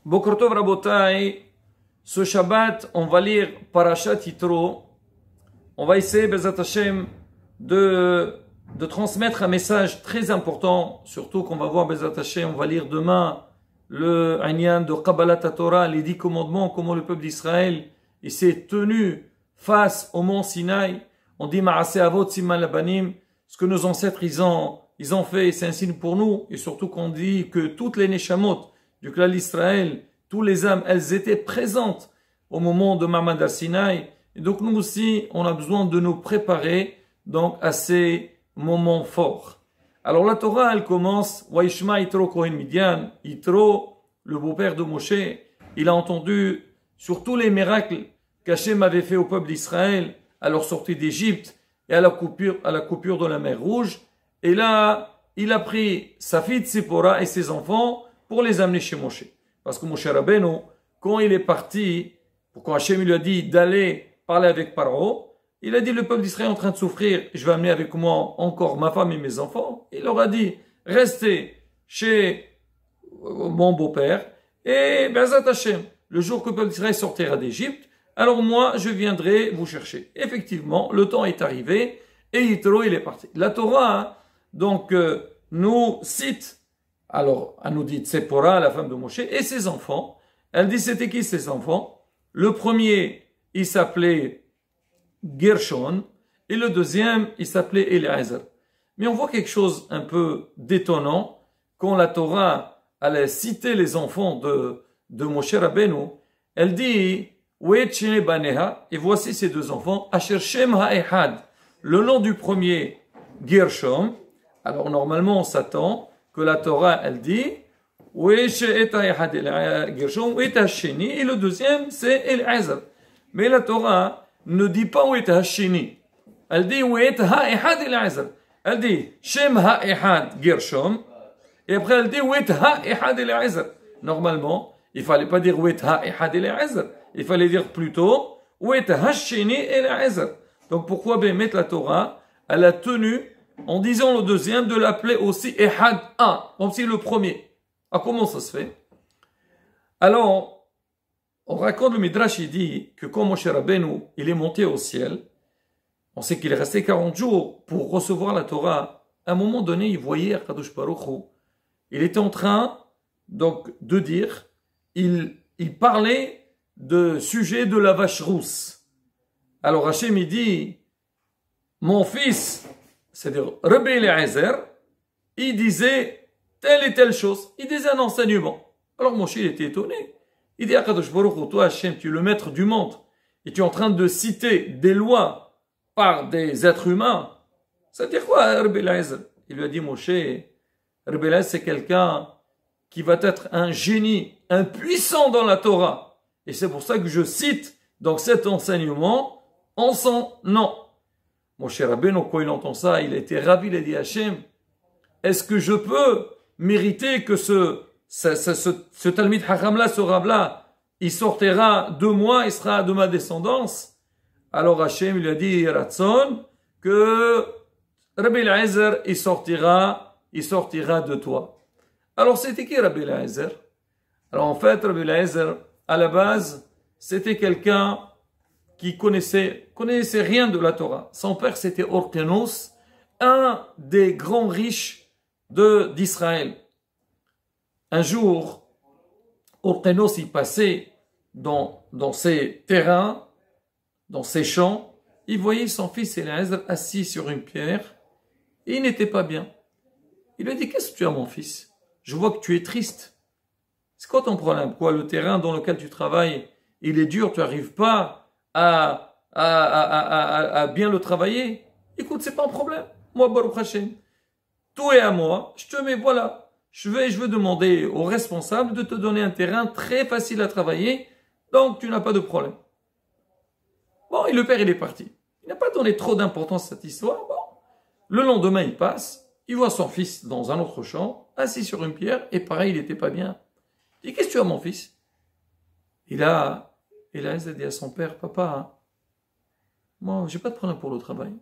Boker Tov Rabotai, ce Shabbat, on va lire Parashat Yitro. On va essayer, Bezat Hashem, de transmettre un message très important, surtout qu'on va voir, Bezat Hashem, on va lire demain le Anyan de Kabbalat Torah, les 10 commandements, comment le peuple d'Israël s'est tenu face au mont Sinaï. On dit Ma'aseh Avot Siman Labanim, ce que nos ancêtres ils ont fait, c'est un signe pour nous, et surtout qu'on dit que toutes les Neshamot du clan d'Israël, tous les âmes, elles étaient présentes au moment de Ma'amad al-Sinaï. Et donc nous aussi, on a besoin de nous préparer donc à ces moments forts. Alors la Torah, elle commence, Waishma Yitro Kohen Midian, Yitro, le beau-père de Moshe, il a entendu sur tous les miracles qu'Hachem avait fait au peuple d'Israël à leur sortie d'Égypte et à la coupure de la mer Rouge. Et là, il a pris sa fille Tzipora et ses enfants pour les amener chez Moshe. Parce que Moshe Rabbeinu, quand il est parti, quand Hachem lui a dit d'aller parler avec Paro, il a dit le peuple d'Israël est en train de souffrir, je vais amener avec moi encore ma femme et mes enfants. Il leur a dit, restez chez mon beau-père et Bezat Hashem, le jour que le peuple d'Israël sortira d'Égypte, alors moi je viendrai vous chercher. Effectivement, le temps est arrivé et Yitro il est parti. La Torah donc nous cite, alors elle nous dit Tzipora, la femme de Moshe, et ses enfants. Elle dit c'était qui ses enfants? Le premier il s'appelait Gershon et le deuxième il s'appelait Eliezer. Mais on voit quelque chose un peu d'étonnant quand la Torah allait citer les enfants de Moshe Rabbeinu. Elle dit et voici ces deux enfants, Asher Shem Ha'ehad, le nom du premier Gershom. Alors normalement on s'attend que la Torah elle dit et le deuxième c'est Eliezer. Mais la Torah ne dit pas Hashini. Elle dit Ha'ehad Eliezer. Elle dit Shem Ha'ehad Gershom et après elle dit Ha'ehad Eliezer. Normalement il fallait pas dire Ha'ehad Eliezer. Il fallait dire plutôt Hashini Eliezer. Donc pourquoi mettre la Torah elle a tenu en disant le deuxième, de l'appeler aussi Ehad 1, comme si le premier. Ah, comment ça se fait? Alors, on raconte le Midrash, il dit que quand Moshe Rabbeinu, il est monté au ciel, on sait qu'il est resté 40 jours pour recevoir la Torah. À un moment donné, il voyait Akadosh Baruch Hu. Il était en train, donc, de dire, il parlait de sujet de la vache rousse. Alors Hachem, il dit, mon fils, c'est-à-dire Rabbi Eliezer, il disait telle et telle chose. Il disait un enseignement. Alors Moshe il était étonné. Il dit Akadosh Baruch Hu, toi Hachem, tu es le maître du monde et tu es en train de citer des lois par des êtres humains. Ça veut dire quoi Rabbi Eliezer? Il lui a dit Moshe, Rabbi Eliezer c'est quelqu'un qui va être un génie, un puissant dans la Torah. Et c'est pour ça que je cite dans cet enseignement en son nom. Moshe Rabbeinu, quand il entend ça, il a été ravi, il a dit Hachem, est-ce que je peux mériter que ce Talmid Hacham-là, ce Rav-là, il sortira de moi, il sera de ma descendance? Alors Hachem, il lui a dit, Ratson, que Rabbi Eliezer, il sortira de toi. Alors c'était qui Rabbi Eliezer? Alors en fait, Rabbi Eliezer, à la base, c'était quelqu'un qui connaissait rien de la Torah. Son père, c'était Orkenos, un des grands riches d'Israël. Un jour, Orkenos, il passait dans ses terrains, dans ses champs, il voyait son fils Eliezer assis sur une pierre, et il n'était pas bien. Il lui a dit, qu'est-ce que tu as, mon fils? Je vois que tu es triste. C'est quoi ton problème? Quoi, le terrain dans lequel tu travailles, il est dur, tu n'arrives pas à bien le travailler? Écoute, c'est pas un problème. Moi, Baruch Hashem, tout est à moi. Je te mets, voilà. Je veux demander au responsable de te donner un terrain très facile à travailler. Donc, tu n'as pas de problème. Bon, et le père, il est parti. Il n'a pas donné trop d'importance à cette histoire. Bon. Le lendemain, il passe. Il voit son fils dans un autre champ, assis sur une pierre. Et pareil, il n'était pas bien. Il dit, qu'est-ce que tu as, mon fils? Il a dit à son père, papa, moi, j'ai pas de problème pour le travail.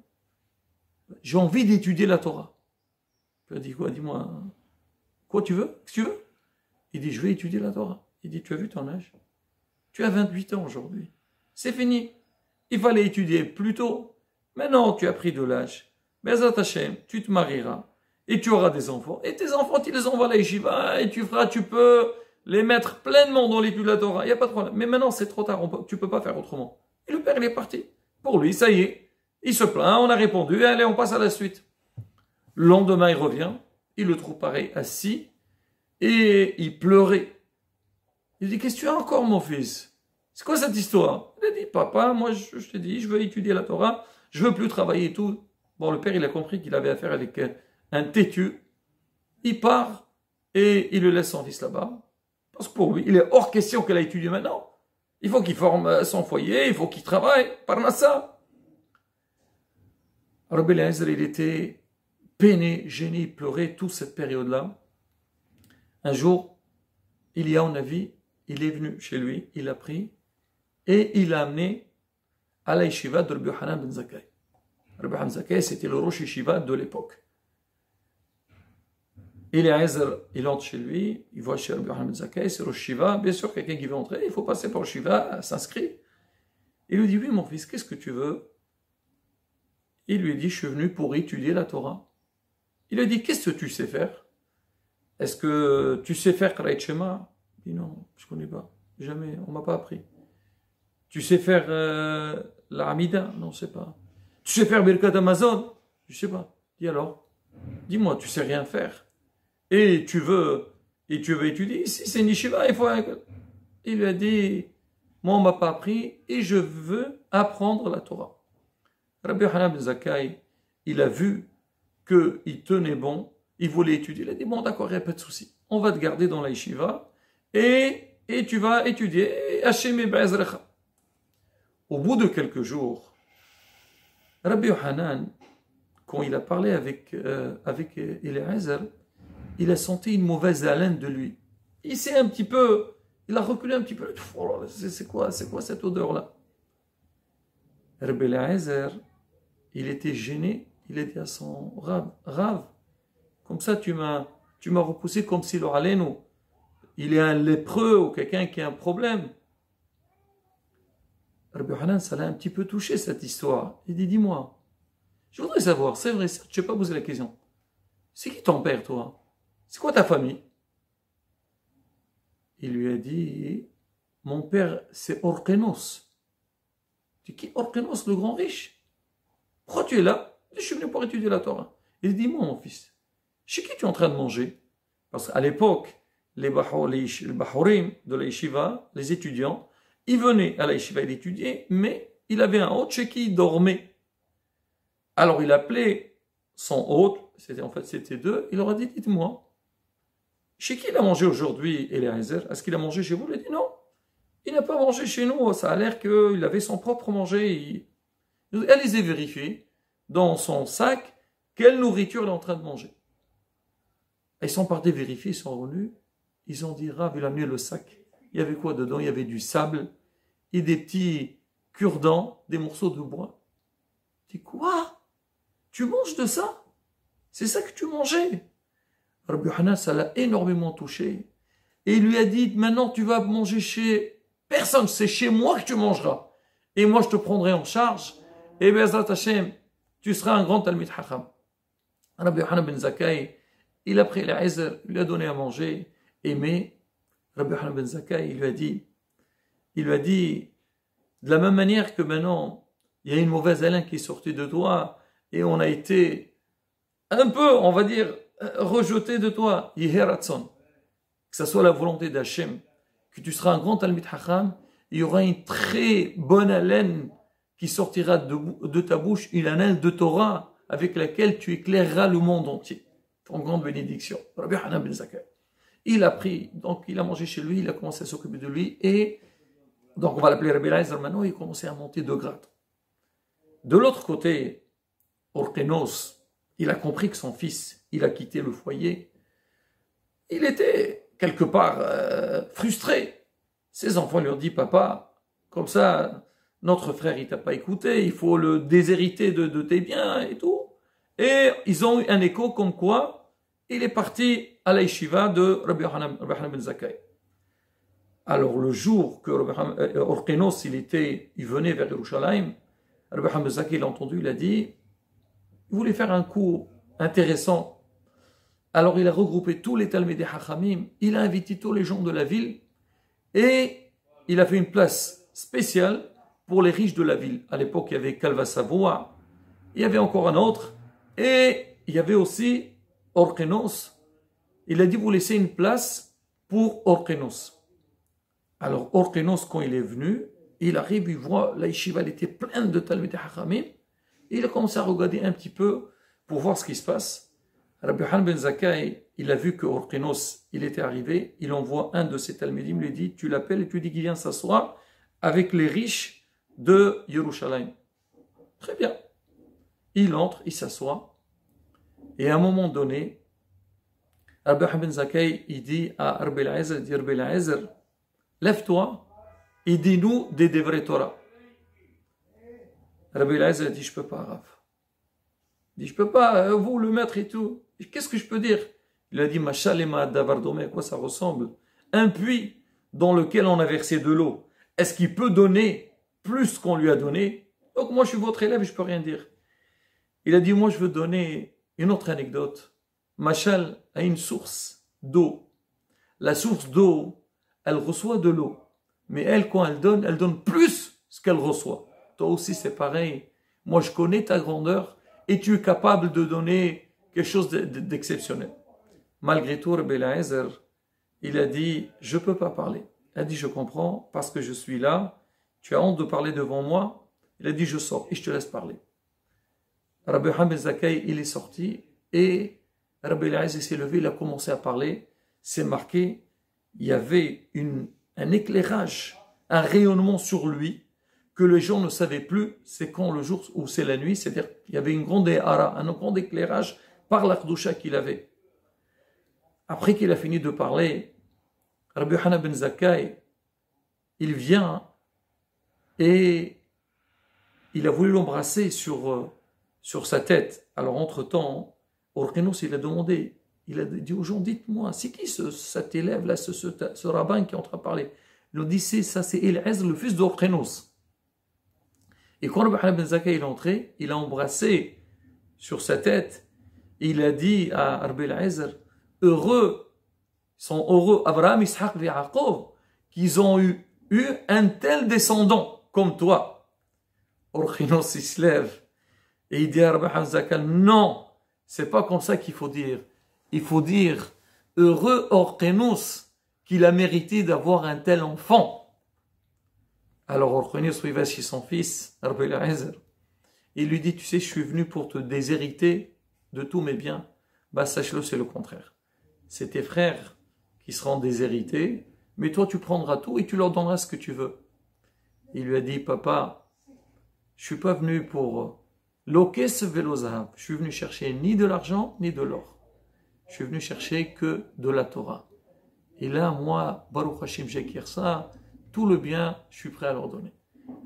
J'ai envie d'étudier la Torah. Il a dit quoi? Dis-moi, quoi tu veux? Qu'est-ce que tu veux? Il dit, je vais étudier la Torah. Il dit, tu as vu ton âge? Tu as 28 ans aujourd'hui. C'est fini. Il fallait étudier plus tôt. Maintenant, tu as pris de l'âge. Bezat Hashem, tu te marieras. Et tu auras des enfants. Et tes enfants, tu les envoies à la yeshiva. Et tu peux les mettre pleinement dans l'étude de la Torah. Il n'y a pas de problème. Mais maintenant, c'est trop tard. Tu peux pas faire autrement. Et le père, il est parti. Pour lui, ça y est. Il se plaint, on a répondu. Allez, on passe à la suite. Le lendemain, il revient. Il le trouve pareil, assis. Et il pleurait. Il dit, qu'est-ce que tu as encore, mon fils? C'est quoi cette histoire? Il a dit, papa, moi, je te dis, je veux étudier la Torah. Je veux plus travailler et tout. Bon, le père, il a compris qu'il avait affaire avec un têtu. Il part et il le laisse son fils là-bas. Parce que pour lui, il est hors question qu'elle a étudié maintenant. Il faut qu'il forme son foyer, il faut qu'il travaille. Parnassa. Rabbi Eliezer, il était peiné, gêné, il pleurait toute cette période-là. Un jour, on a vu, il est venu chez lui, il l'a pris et il l'a amené à la yeshiva de Rabbi Yochanan ben Zakkai. Rabbi Yochanan ben Zakkai, c'était le rosh yeshiva de l'époque. Eliezer, il entre chez lui, il voit chez Rabbi Yochanan ben Zakkai, c'est rosh yeshiva. Bien sûr, quelqu'un qui veut entrer, il faut passer par rosh yeshiva, s'inscrit. Il lui dit, oui, mon fils, qu'est-ce que tu veux? Il lui dit, je suis venu pour étudier la Torah. Il lui dit, qu'est-ce que tu sais faire? Est-ce que tu sais faire Kriyat Shema? Il dit, non, je ne connais pas. Jamais, on ne m'a pas appris. Tu sais faire la Hamida? Non, je ne sais pas. Tu sais faire Birkat Hamazon? Je ne sais pas. Dis alors, dis-moi, tu ne sais rien faire. Et tu veux étudier? Ici, c'est Nishiva, il faut... Il lui a dit, moi, on ne m'a pas appris et je veux apprendre la Torah. Rabbi Yochanan ben Zakkai, il a vu qu'il tenait bon, il voulait étudier. Il a dit, bon, d'accord, il n'y a pas de souci. On va te garder dans la yeshiva et tu vas étudier. Hashem be'ezrecha. Au bout de quelques jours, Rabbi Yochanan, quand il a parlé avec Eliezer, il a senti une mauvaise haleine de lui. Il a reculé un petit peu. Oh, c'est quoi cette odeur-là? Rabbi Eliezer, il était gêné. Il a dit à son Rav, comme ça tu m'as repoussé comme si l'oraleno, il est un lépreux ou quelqu'un qui a un problème. Rabbi Yochanan, ça l'a un petit peu touché cette histoire. Il dit, dis-moi, je voudrais savoir, c'est vrai, je ne t'ai pas posé la question. C'est qui ton père, toi? C'est quoi ta famille? Il lui a dit, mon père, c'est Orkenos. Tu dis, qui Orkenos, le grand riche? Pourquoi tu es là? Je suis venu pour étudier la Torah. Il dit, moi, mon fils, chez qui tu es en train de manger? Parce qu'à l'époque, les bahurim de la yeshiva, les étudiants, ils venaient à la yeshiva et étudier, mais il avait un hôte chez qui il dormait. Alors il appelait son hôte, c'était deux, il leur a dit, dites-moi, chez qui il a mangé aujourd'hui, Eliezer? Est-ce qu'il a mangé chez vous? Il a dit, non, il n'a pas mangé chez nous, ça a l'air qu'il avait son propre manger. Allez-y vérifier dans son sac quelle nourriture il est en train de manger. Ils sont partis vérifier, ils sont revenus, ils ont dit, Rav, il a amené le sac. Il y avait quoi dedans? Il y avait du sable et des petits cure-dents, des morceaux de bois. Je dis, quoi? Tu manges de ça? C'est ça que tu mangeais? Rabbi Yochanan, ça l'a énormément touché. Et il lui a dit, maintenant tu vas manger chez personne, c'est chez moi que tu mangeras. Et moi je te prendrai en charge. Et Be'ezrat Hashem, tu seras un grand Talmid Chacham. Rabbi Yochanan ben Zakkai, il a pris Eliezer, il lui a donné à manger. Mais Rabbi Yochanan ben Zakkai, il lui a dit, de la même manière que maintenant, il y a une mauvaise haleine qui est sortie de toi, et on a été un peu, on va dire, rejeté de toi, Yeheratson, que ce soit la volonté d'Hachem, que tu seras un grand Talmid Chacham, il y aura une très bonne haleine qui sortira de ta bouche, une haleine de Torah, avec laquelle tu éclaireras le monde entier. Ton grande bénédiction. Rabbi Yochanan ben Zakkai. Il a pris, donc il a mangé chez lui, il a commencé à s'occuper de lui, et donc on va l'appeler Rabbi Eliezer maintenant, il a commencé à monter de grade. De l'autre côté, Orkenos, il a compris que son fils, il a quitté le foyer. Il était quelque part frustré. Ses enfants lui ont dit, papa, comme ça, notre frère, il t'a pas écouté, il faut le déshériter de tes biens et tout. Et ils ont eu un écho comme quoi il est parti à la yeshiva de Rabbi Hanan ben Zakkai. Alors le jour que Orkenos il venait vers Yerushalayim, Rabbi Hanan ben Zakkai l'a entendu, il a dit, il voulait faire un cours intéressant. Alors il a regroupé tous les Talmidei Hachamim, il a invité tous les gens de la ville et il a fait une place spéciale pour les riches de la ville. À l'époque, il y avait Calva Savoie, il y avait encore un autre, et il y avait aussi Orkenos. Il a dit, vous laissez une place pour Orkenos. Alors Orkenos, quand il est venu, il arrive, il voit, la yeshiva, elle était pleine de Talmidei Hachamim, et il a commencé à regarder un petit peu pour voir ce qui se passe. Rabbi Hanan ben Zakkai, il a vu que Orkenos, il était arrivé, il envoie un de ses Talmidim, lui dit, tu l'appelles et tu dis qu'il vient s'asseoir avec les riches de Yerushalayim. Très bien. Il entre, il s'assoit, et à un moment donné, Rabbi Hanan ben Zakkai, il dit à Rabbi Eliezer, il dit, Rabbi Eliezer, lève-toi et dis-nous des Devrei Torah. Rabbi Eliezer dit, je peux pas, Rav. Il dit, je peux pas, vous le maître et tout. Qu'est-ce que je peux dire? Il a dit, Machalema Davardome, à quoi ça ressemble? Un puits dans lequel on a versé de l'eau. Est-ce qu'il peut donner plus qu'on lui a donné? Donc moi je suis votre élève et je peux rien dire. Il a dit, moi je veux donner une autre anecdote. Machal a une source d'eau. La source d'eau, elle reçoit de l'eau. Mais elle, quand elle donne plus ce qu'elle reçoit. Toi aussi c'est pareil. Moi je connais ta grandeur et tu es capable de donner quelque chose d'exceptionnel. Malgré tout, Rabbi Eliezer, il a dit, je ne peux pas parler. Il a dit, je comprends, parce que je suis là, tu as honte de parler devant moi. Il a dit, je sors et je te laisse parler. Rabbi Hanan ben Zakkai, il est sorti et Rabbi Eliezer s'est levé, il a commencé à parler. C'est marqué, il y avait un éclairage, un rayonnement sur lui que les gens ne savaient plus, c'est quand le jour ou c'est la nuit, c'est-à-dire qu'il y avait une grande éhara, un grand éclairage par la Kedusha qu'il avait. Après qu'il a fini de parler, Rabbi Hanan ben Zakkai, il vient et il a voulu l'embrasser sur sa tête. Alors entre-temps, Orkenos, il a demandé, il a dit aux gens, dites-moi, c'est qui cet élève-là, ce rabbin qui est en train de parler? Il a dit, ça c'est Eliezer, le fils d'Orkenos. Et quand Rabbi Hanan ben Zakkai est entré, il a embrassé sur sa tête, et il a dit à Rabbi Eliezer, sont heureux Abraham, Ishaq et Yaakov, qu'ils ont eu un tel descendant comme toi. Orkenos, il se lève, et il dit à Rabbi Hanan ben Zakkai, non, c'est pas comme ça qu'il faut dire. Il faut dire, heureux Orkenos, qu'il a mérité d'avoir un tel enfant. Alors Orkenos, il va chez son fils, Rabbi Eliezer. Il lui dit, tu sais, je suis venu pour te déshériter de tous mes biens. Bah, sache-le, c'est le contraire. C'est tes frères qui seront déshérités, mais toi, tu prendras tout et tu leur donneras ce que tu veux. Il lui a dit, papa, je suis pas venu pour l'okes velozahab. Je suis venu chercher ni de l'argent, ni de l'or. Je suis venu chercher que de la Torah. Et là, moi, Baruch Hashem, j'acquiers ça, tout le bien, je suis prêt à leur donner.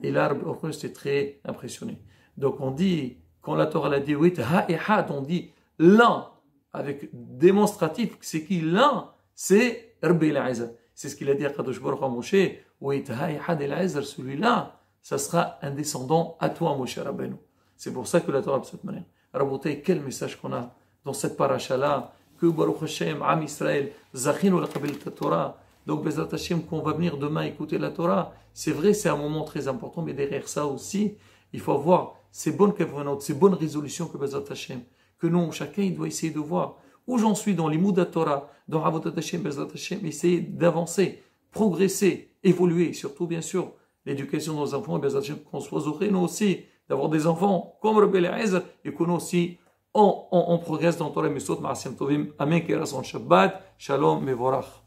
Et là, Orkenos était très impressionné. Donc on dit, quand la Torah l'a dit, oui, ha'ehad, on dit l'un, avec démonstratif, c'est qui l'un? C'est Rabbi Eliezer. C'est ce qu'il a dit à Kadosh Baruch Hu Moshe, oui, ha'ehad Eliezer, celui-là, ça sera un descendant à toi, Moshe Rabbeinu. C'est pour ça que la Torah de cette manière. Raboté, quel message qu'on a dans cette paracha-là, que Baruch Hashem, Am Israël, Zachinu la Kabbalah Torah. Donc, Bezrat Hashem, quand on va venir demain écouter la Torah, c'est vrai, c'est un moment très important, mais derrière ça aussi, il faut avoir ces bonnes kavanotes, ces bonnes résolutions que Bezrat Hashem, que nous, chacun, il doit essayer de voir où j'en suis dans l'Imouda Torah, dans Avodat Hashem, Bezrat Hashem, essayer d'avancer, progresser, évoluer, surtout, bien sûr, l'éducation de nos enfants, et Bezrat Hashem, qu'on soit zoré, nous aussi, d'avoir des enfants comme Rabbi Eliezer, et que nous aussi, on progresse dans Torah Mesot, Ma'asem Tovim, Amen, Kera son Shabbat, Shalom, Mevorach.